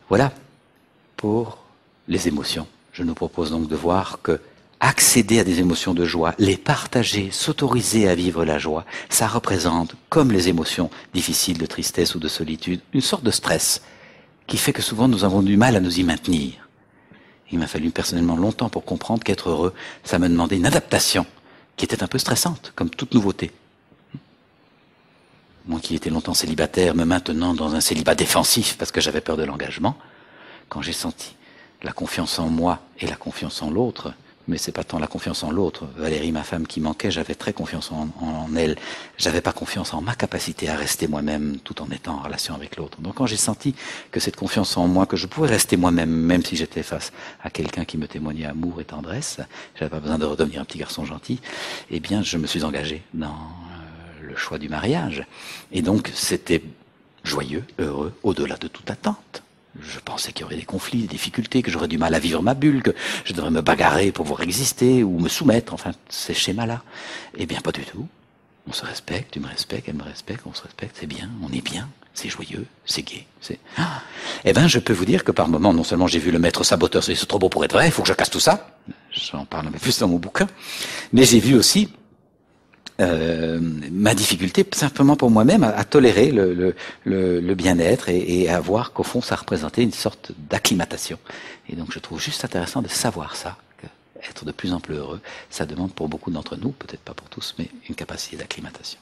Voilà pour les émotions. Je nous propose donc de voir que accéder à des émotions de joie, les partager, s'autoriser à vivre la joie, ça représente, comme les émotions difficiles de tristesse ou de solitude, une sorte de stress qui fait que souvent nous avons du mal à nous y maintenir. Il m'a fallu personnellement longtemps pour comprendre qu'être heureux, ça me demandait une adaptation qui était un peu stressante, comme toute nouveauté. Moi qui étais longtemps célibataire, me maintenant dans un célibat défensif parce que j'avais peur de l'engagement, quand j'ai senti la confiance en moi et la confiance en l'autre, mais c'est pas tant la confiance en l'autre, Valérie, ma femme, qui manquait, j'avais très confiance en elle, j'avais pas confiance en ma capacité à rester moi-même tout en étant en relation avec l'autre. Donc quand j'ai senti que cette confiance en moi, que je pouvais rester moi-même, même si j'étais face à quelqu'un qui me témoignait amour et tendresse, j'avais pas besoin de redevenir un petit garçon gentil, eh bien je me suis engagé dans le choix du mariage. Et donc c'était joyeux, heureux, au-delà de toute attente. Je pensais qu'il y aurait des conflits, des difficultés, que j'aurais du mal à vivre ma bulle, que je devrais me bagarrer pour pouvoir exister ou me soumettre, enfin, ces schémas-là. Eh bien, pas du tout. On se respecte, tu me respectes, elle me respecte, on se respecte, c'est bien, on est bien, c'est joyeux, c'est gai. Eh bien, je peux vous dire que par moments, non seulement j'ai vu le maître saboteur, c'est trop beau pour être vrai, il faut que je casse tout ça, j'en parle un peu plus dans mon bouquin, mais j'ai vu aussi ma difficulté simplement pour moi-même à tolérer le bien-être et à voir qu'au fond ça représentait une sorte d'acclimatation. Et donc je trouve juste intéressant de savoir ça, que être de plus en plus heureux, ça demande pour beaucoup d'entre nous, peut-être pas pour tous, mais une capacité d'acclimatation.